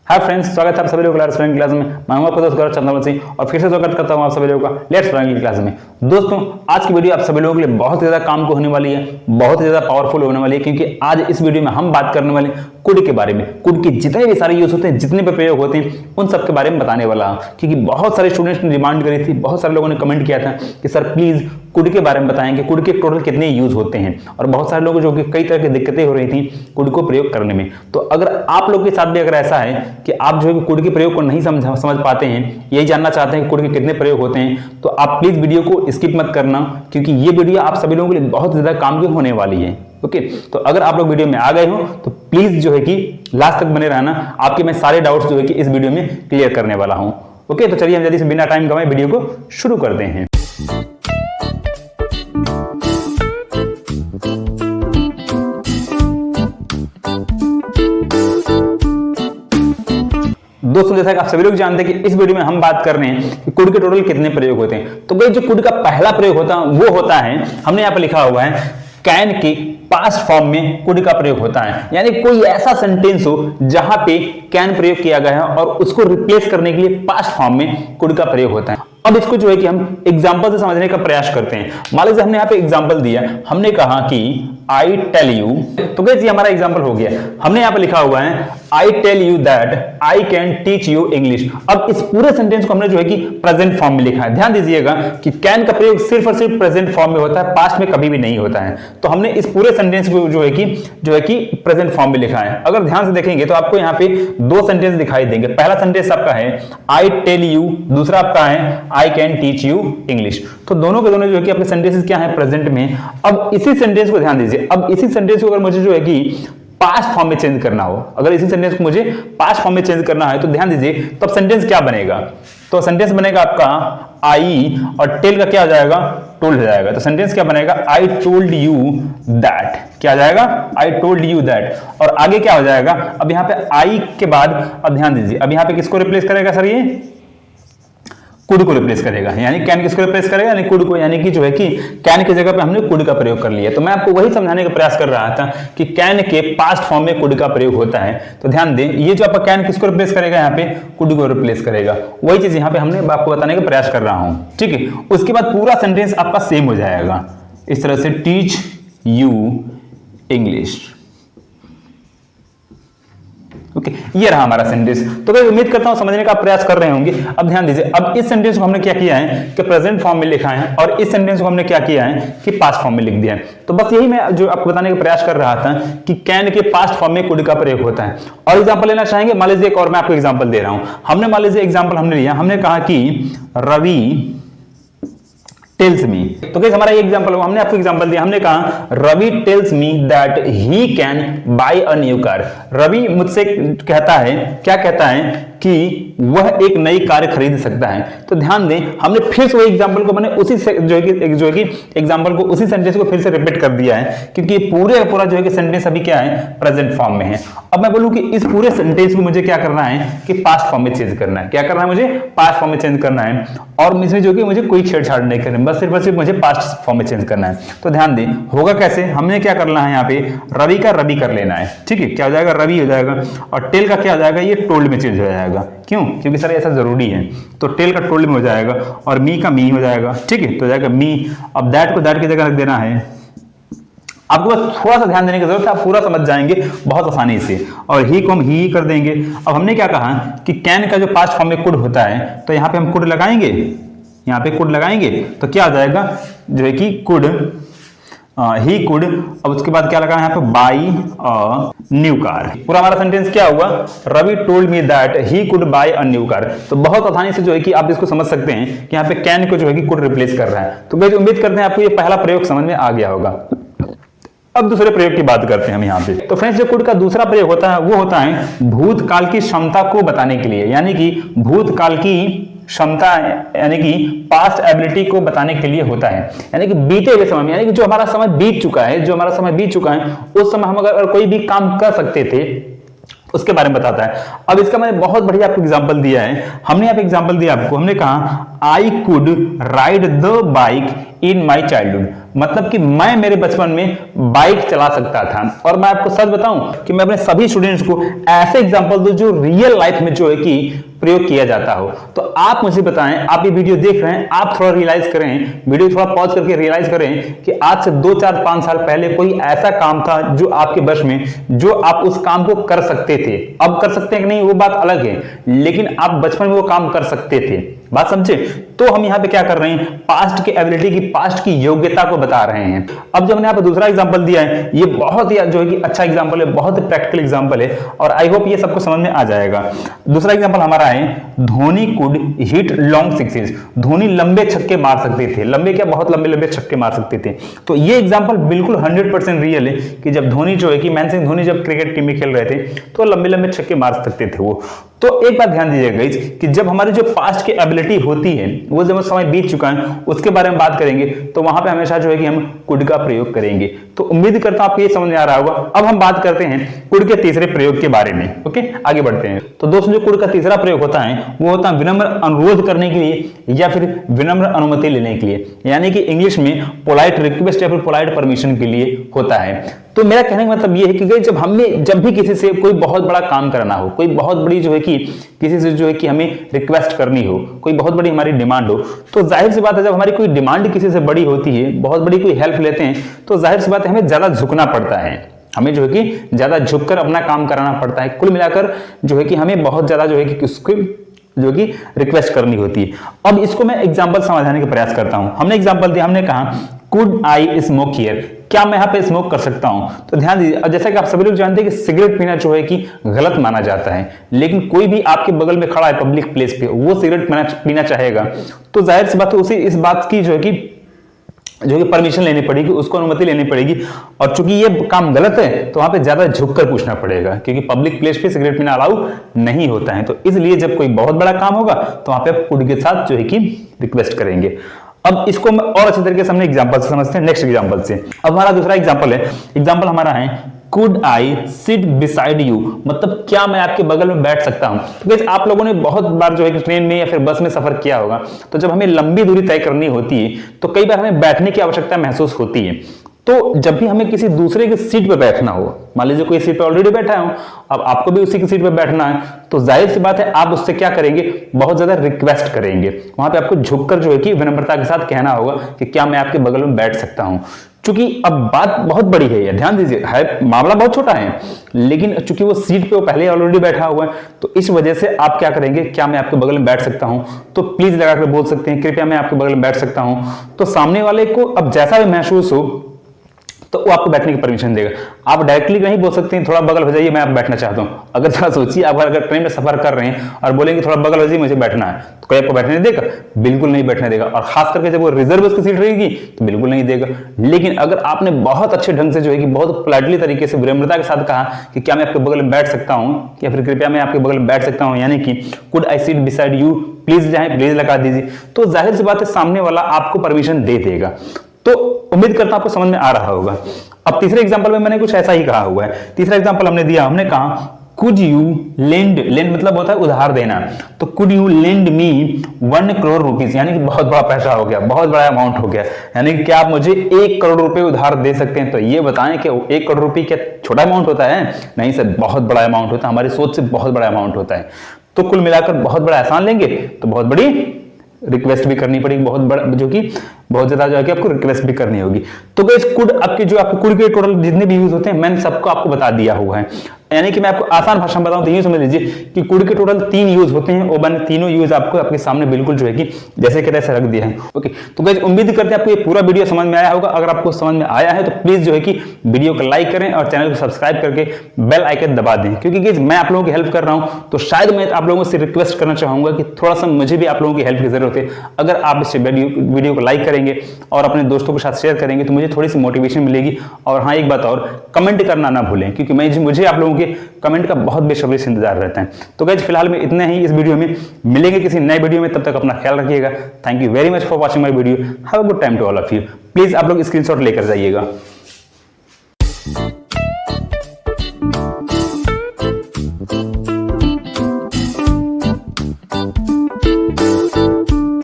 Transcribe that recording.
Hi friends, स्वागत है आप सभी लोगों का लेट्स लर्न क्लास में। मैं हूं आपका दोस्त गौरव चंद्रवंशी और फिर से स्वागत करता हूं आप सभी लोगों का लेट्स लर्न क्लास में। दोस्तों, आज की वीडियो आप सभी लोगों के लिए बहुत ज्यादा काम को होने वाली है, बहुत ज्यादा पावरफुल होने वाली है, क्योंकि आज इस वीडियो में हम बात करने वाले कुड के बारे में। कुड के जितने भी सारे यूज होते हैं, जितने भी प्रयोग होते हैं, उन सब के बारे में बताने वाला हूं, क्योंकि बहुत सारे स्टूडेंट्स ने डिमांड करी थी, बहुत सारे लोगों ने कमेंट किया था कि सर प्लीज कुड के बारे में बताएं कि कुड के टोटल कितने यूज होते हैं। और बहुत सारे लोगों जो कि कई तरह की दिक्कतें हो रही थी कुड को प्रयोग करने में। तो अगर आप लोग के साथ भी अगर ऐसा है कि आप जो है कुड के प्रयोग को नहीं समझ पाते हैं, यही जानना चाहते हैं कि कुड के कितने प्रयोग होते हैं, तो आप प्लीज वीडियो को स्किप मत करना, क्योंकि ये वीडियो आप सभी लोगों के लिए बहुत ज्यादा काम की होने वाली है। ओके, तो अगर आप लोग वीडियो में आ गए हो तो प्लीज जो है कि लास्ट तक बने रहना, आपके मैं सारे डाउट्स जो है कि इस वीडियो में क्लियर करने वाला हूं। ओके, तो चलिए हम जल्दी से बिना टाइम गवाए वीडियो को शुरू करते हैं। दोस्तों, जैसा कि आप सभी लोग जानते हैं कि इस वीडियो में हम बात कर रहे हैं कि कुड के टोटल कितने प्रयोग होते हैं। तो भाई जो कुड का पहला प्रयोग होता है वो होता है, हमने यहाँ पर लिखा हुआ है, कैन के पास्ट फॉर्म में कुड का प्रयोग होता है। यानी कोई ऐसा सेंटेंस हो जहां पे कैन प्रयोग किया गया है और उसको रिप्लेस करने के लिए पास्ट फॉर्म में कुड का प्रयोग होता है। अब इसको जो है कि हम एग्जांपल से समझने का प्रयास करते हैं। मान लीजिए हमने यहाँ पे एग्जांपल दिया, हमने कहा कि आई टेल यू, तो कैसे हमारा एग्जांपल हो गया। हमने यहाँ पे लिखा हुआ है I tell you that I can teach you English. अब इस पूरे सेंटेंस को हमने जो है कि प्रेजेंट फॉर्म में लिखा है। ध्यान दीजिएगा कि कैन का प्रयोग सिर्फ और सिर्फ प्रेजेंट फॉर्म में होता है, पास्ट में कभी भी नहीं होता है। तो हमने इस पूरे सेंटेंस को जो है कि प्रेजेंट फॉर्म में लिखा है। अगर ध्यान से देखेंगे तो आपको यहाँ पे दो सेंटेंस दिखाई देंगे। पहला सेंटेंस आपका है आई टेल यू, दूसरा आपका है आई कैन टीच यू इंग्लिश। तो दोनों के दोनों जो है कि आपके सेंटेंसेस क्या है, प्रेजेंट में। अब इसी सेंटेंस को ध्यान दीजिए, अब इसी सेंटेंस को अगर मुझे जो है कि पास्ट फॉर्म में चेंज करना हो, अगर इसी सेंटेंस को मुझे पास्ट फॉर्म में चेंज करना है तो ध्यान दीजिए तब सेंटेंस क्या बनेगा। तो सेंटेंस बनेगा आपका आई और टेल का क्या हो जाएगा, टोल्ड हो जाएगा। तो सेंटेंस क्या बनेगा, आई टोल्ड यू दैट। क्या आ जाएगा, आई टोल्ड यू दैट। और आगे क्या हो जाएगा, अब यहां पे आई के बाद अब ध्यान दीजिए, अब यहां पे किसको रिप्लेस करेगा सर, ये कुड को रिप्लेस करेगा। यानी कैन किसको रिप्लेस करेगा, यानी कुड को। यानी कि जो है कि कैन की जगह पे हमने कुड का प्रयोग कर लिया। तो मैं आपको वही समझाने का प्रयास कर रहा था कि कैन के पास्ट फॉर्म में कुड का प्रयोग होता है। तो ध्यान दें, ये जो आपका कैन किसको रिप्लेस करेगा, यहाँ पे कुड को रिप्लेस करेगा। वही चीज यहाँ पे हमने आपको बताने का प्रयास कर रहा हूं, ठीक है। उसके बाद पूरा सेंटेंस आपका सेम हो जाएगा इस तरह से, टीच यू इंग्लिश। ओके, ये रहा हमारा सेंटेंस। तो मैं उम्मीद करता हूं समझने का प्रयास कर रहे होंगे। अब ध्यान दीजिए, अब इस सेंटेंस को हमने क्या किया है कि प्रेजेंट फॉर्म में लिखा है और इस सेंटेंस को हमने क्या किया है कि पास्ट फॉर्म में लिख दिया है। तो बस यही मैं जो आपको बताने का प्रयास कर रहा था कि कैन के पास्ट फॉर्म में कुड का प्रयोग होता है। और एग्जांपल लेना चाहेंगे, मान लीजिए एक और मैं आपको एग्जांपल दे रहा हूं। हमने मान लीजिए एग्जांपल हमने लिया, हमने कहा कि रवि टेल्स मी। तो कैसे हमारा ये एग्जांपल हुआ, हमने आपको एग्जांपल दिया, हमने कहा Ravi tells me that he can buy a new car. Ravi मुझसे कहता है, क्या कहता है कि वह एक नई कार खरीद सकता है। तो ध्यान दें, हमने फिर से वही एग्जांपल को मैंने उसी से जो है कि एग्जांपल को, उसी सेंटेंस को फिर से रिपीट कर दिया है, क्योंकि पूरे पूरा जो है कि सेंटेंस अभी क्या है, प्रेजेंट फॉर्म में है। अब मैं बोलूं कि इस पूरे सेंटेंस को मुझे क्या करना है कि पास्ट फॉर्म में चेंज करना है। क्या करना है, मुझे पास्ट फॉर्म में चेंज करना है। और इसमें जो कि मुझे कोई छेड़छाड़ नहीं करनी, बस सिर्फ और सिर्फ मुझे पास्ट फॉर्म में चेंज करना है। तो ध्यान दें, होगा कैसे, हमने क्या करना है, यहाँ पे रवि का रवि कर लेना है, ठीक है। क्या हो जाएगा, रवि हो जाएगा। और टेल का क्या हो जाएगा, ये टोल्ड में चेंज हो जाएगा। क्यों, क्योंकि सर ऐसा जरूरी है। तो टेल का टोल्ड में हो जाएगा और मी का मी हो जाएगा, ठीक है। तो हो जाएगा मी। अब दैट को दैट की जगह रख देना है। आपको बस थोड़ा सा ध्यान देने की जरूरत है, आप पूरा समझ जाएंगे बहुत आसानी से। और ही को हम ही कर देंगे। अब हमने क्या कहा कि कैन का जो पास्ट फॉर्म में कुड होता है, तो यहाँ पे हम कुड लगाएंगे, यहाँ पे कुड लगाएंगे तो क्या आ जाएगा, जो है कि कुड, ही कुड। अब उसके बाद क्या लगा, यहाँ पे बाई अ न्यू कार। पूरा हमारा सेंटेंस क्या हुआ, Ravi told me that he could buy a new car. तो बहुत आसानी से जो है कि आप इसको समझ सकते हैं कि यहाँ पे कैन को जो है कि कुड रिप्लेस कर रहा है। तो मैं उम्मीद करते हैं आपको ये पहला प्रयोग समझ में आ गया होगा। अब दूसरे प्रयोग की बात करते हैं हम यहाँ पे। तो फ्रेंड्स, जो कुड का दूसरा प्रयोग होता है वो होता है भूतकाल की क्षमता को बताने के लिए। यानी कि भूतकाल की क्षमता, यानी कि पास्ट एबिलिटी को बताने के लिए होता है। यानी कि बीते हुए समय में, यानी कि जो हमारा समय बीत चुका है, जो हमारा समय बीत चुका है, उस समय हम अगर कोई भी काम कर सकते थे, उसके बारे में बताता है। अब इसका मैंने बहुत बढ़िया आपको एग्जांपल दिया है। हमने यहाँ पे एग्जांपल दिया आपको, हमने कहा I could ride the bike in my childhood, मतलब कि मैं मेरे बचपन में बाइक चला सकता था। और मैं आपको सच बताऊं कि मैं अपने सभी स्टूडेंट्स को ऐसे एग्जांपल दूं जो रियल लाइफ में जो है कि प्रयोग किया जाता हो। तो आप मुझे बताएं, आप ये वीडियो देख रहे हैं, आप थोड़ा रियलाइज करें, वीडियो थोड़ा पॉज करके रियलाइज करें कि आज से 2, 4, 5 साल पहले कोई ऐसा काम था जो आपके वश में, जो आप उस काम को कर सकते थे। अब कर सकते हैं कि नहीं वो बात अलग है, लेकिन आप बचपन में वो काम कर सकते थे। बात समझे? तो हम यहाँ पे क्या कर रहे हैं, पास्ट की एबिलिटी की, पास्ट की योग्यता को बता रहे हैं। अब जब मैंने यहाँ पे दूसरा एग्जांपल दिया है, ये बहुत ही जो है कि अच्छा एग्जांपल है, बहुत ही प्रैक्टिकल एग्जांपल है और आई होप ये सबको समझ में आ जाएगा। दूसरा एग्जांपल हमारा है Dhoni could hit long sixes, Dhoni लंबे छक्के मार सकते थे। लंबे क्या, बहुत लंबे लंबे छक्के मार सकते थे। तो ये एग्जांपल बिल्कुल 100% रियल है कि जब धोनी जो है कि महेंद्र सिंह धोनी जब क्रिकेट टीम में खेल रहे थे तो लंबे लंबे छक्के मार सकते थे वो। तो एक बात ध्यान दीजिएगा गाइस कि जब हमारी जो पास्ट की एबिलिटी होती है वो जब समय बीत चुका है उसके बारे में बात करेंगे तो वहां पे हमेशा जो है कि हम कुड का प्रयोग करेंगे। तो उम्मीद करता हूं आपको ये समझ में आ रहा होगा। अब हम बात करते हैं कुड के तीसरे प्रयोग के बारे में। ओके, आगे बढ़ते हैं। तो दोस्तों जो कुड का तीसरा प्रयोग होता है वो होता है विनम्र अनुरोध करने के लिए या फिर विनम्र अनुमति लेने के लिए, यानी कि इंग्लिश में पोलाइट रिक्वेस्ट या फिर पोलाइट परमिशन के लिए होता है। तो मेरा कहने का मतलब ये है कि जब भी किसी से कोई बहुत बड़ा काम करना हो, कोई बहुत बड़ी जो है कि किसी से जो है कि हमें रिक्वेस्ट करनी हो, कोई बहुत बड़ी हमारी डिमांड हो, तो जाहिर सी बात है जब हमारी कोई डिमांड किसी से बड़ी होती है, बहुत बड़ी कोई हेल्प लेते हैं, तो जाहिर सी बात है हमें ज्यादा झुकना पड़ता है, हमें जो है कि ज्यादा झुककर अपना काम कराना पड़ता है। कुल मिलाकर जो है कि हमें बहुत ज्यादा जो है कि उसको जो कि रिक्वेस्ट करनी होती है। अब इसको मैं एग्जांपल समझाने का प्रयास करता हूं। हमने एग्जांपल दिया, हमने कहा कुड आई स्मोक हियर, क्या मैं यहाँ पे स्मोक कर सकता हूं? तो ध्यान दीजिए, जैसा कि आप सभी लोग जानते हैं कि सिगरेट पीना जो है कि गलत माना जाता है, लेकिन कोई भी आपके बगल में खड़ा है पब्लिक प्लेस पे, वो सिगरेट पीना चाहेगा तो जाहिर सी बात है उसे इस बात की जो है कि परमिशन लेनी पड़ेगी, उसको अनुमति लेनी पड़ेगी। और चूंकि ये काम गलत है तो वहां पे ज्यादा झुककर पूछना पड़ेगा, क्योंकि पब्लिक प्लेस पे सिगरेट पीना अलाउ नहीं होता है। तो इसलिए जब कोई बहुत बड़ा काम होगा तो वहां पे आप कुड के साथ जो है कि रिक्वेस्ट करेंगे। अब इसको हम और अच्छे तरीके से हमने एग्जांपल से समझते हैं, नेक्स्ट एग्जांपल से। अब हमारा दूसरा एग्जांपल है, एग्जांपल हमारा है could I sit beside you, मतलब क्या मैं आपके बगल में बैठ सकता हूं? तो आप लोगों ने बहुत बार जो है कि ट्रेन में या फिर बस में सफर किया होगा, तो जब हमें लंबी दूरी तय करनी होती है तो कई बार हमें बैठने की आवश्यकता महसूस होती है। तो जब भी हमें किसी दूसरे की सीट पे बैठना हो, मान लीजिए कोई सीट पे ऑलरेडी बैठा हो, अब आपको भी उसी की सीट पे बैठना है, तो जाहिर सी बात है आप उससे क्या करेंगे, बहुत ज्यादा रिक्वेस्ट करेंगे। वहां पे आपको झुककर जो है कि विनम्रता के साथ कहना होगा कि क्या मैं आपके बगल में बैठ सकता हूं। चूंकि अब बात बहुत बड़ी है, ध्यान दीजिए, है मामला बहुत छोटा है, लेकिन चूंकि वो सीट पे वो पहले ऑलरेडी बैठा हुआ है, तो इस वजह से आप क्या करेंगे, क्या मैं आपके बगल में बैठ सकता हूं? तो प्लीज लगाकर बोल सकते हैं कृपया मैं आपके बगल में बैठ सकता हूं। तो सामने वाले को अब जैसा भी महसूस हो तो वो आपको बैठने की परमिशन देगा। आप डायरेक्टली नहीं बोल सकते हैं थोड़ा बगल हो जाइए मैं आप बैठना चाहता हूं। अगर थोड़ा सोचिए, आप अगर ट्रेन में सफर कर रहे हैं और बोलेंगे थोड़ा बगल हो जाइए मुझे बैठना है, तो कोई आपको बैठने देगा? बिल्कुल नहीं बैठने देगा। और खास करके जब वो रिजर्व की सीट रहेगी तो बिल्कुल नहीं देगा। लेकिन अगर आपने बहुत अच्छे ढंग से जो है कि बहुत पोलाइटली तरीके से विनम्रता के साथ कहा कि क्या मैं आपके बगल में बैठ सकता हूं, या फिर कृपया मैं आपके बगल में बैठ सकता हूं, यानी कि could I sit beside you, please जाए प्लीज लगा दीजिए, तो जाहिर सी बात है सामने वाला आपको परमिशन दे देगा। तो उम्मीद करता हूं आपको समझ में आ रहा होगा। अब तीसरे एग्जांपल में मैंने कुछ ऐसा ही कहा हुआ है। तीसरा एग्जांपल हमने दिया, हमने कहा कुड यू लेंड, लेंड मतलब होता है उधार देना, तो could you lend me 1 crore rupees, यानी कि बहुत बड़ा पैसा हो गया, बहुत बड़ा अमाउंट हो गया, यानी कि क्या आप मुझे 1 करोड़ रुपए उधार दे सकते हैं? तो ये बताएं कि 1 करोड़ रुपए क्या छोटा अमाउंट होता है? नहीं सर, बहुत बड़ा अमाउंट होता है, हमारी सोच से बहुत बड़ा अमाउंट होता है। तो कुल मिलाकर बहुत बड़ा एहसान लेंगे तो बहुत बड़ी रिक्वेस्ट भी करनी पड़ेगी, बहुत बड़ा जो कि बहुत ज्यादा जो है कि आपको रिक्वेस्ट भी करनी होगी। तो गाइस कुड आपके जो आपके कुड के टोटल जितने भी यूज होते हैं मैंने सबको आपको बता दिया हुआ है, यानी कि मैं आपको आसान भाषा में बताऊं तो ये समझ लीजिए कि कुड के टोटल 3 यूज होते हैं और मैंने तीनों यूज आपको आपके सामने बिल्कुल जो है कि जैसे कि तैसे रख दिया है। ओके, तो गाइस उम्मीद करते हैं आपको ये पूरा वीडियो समझ में आया होगा। अगर आपको समझ में आया है तो प्लीज जो है कि वीडियो को लाइक करें और चैनल को सब्सक्राइब करके बेल आइकन दबा दें, क्योंकि गाइस मैं आप लोगों की हेल्प कर रहा हूं तो शायद मैं आप लोगों से रिक्वेस्ट करना चाहूंगा कि थोड़ा सा मुझे भी आप लोगों की हेल्प की जरूरत है। अगर आप इस वीडियो को लाइक करेंगे और अपने दोस्तों के साथ शेयर करेंगे तो मुझे थोड़ी सी मोटिवेशन मिलेगी। और हाँ, एक बात और, कमेंट करना ना भूलें, क्योंकि मुझे आप लोगों के कमेंट का बहुत बेसब्री से इंतजार रहता है। तो गाइस फिलहाल में इतना ही इस वीडियो में, मिलेंगे किसी नए वीडियो में, तब तक अपना ख्याल रखिएगा। Thank you very much for watching my video. Have a good time to all of you. Please आप लोग स्क्रीनशॉट लेकर जाइएगा।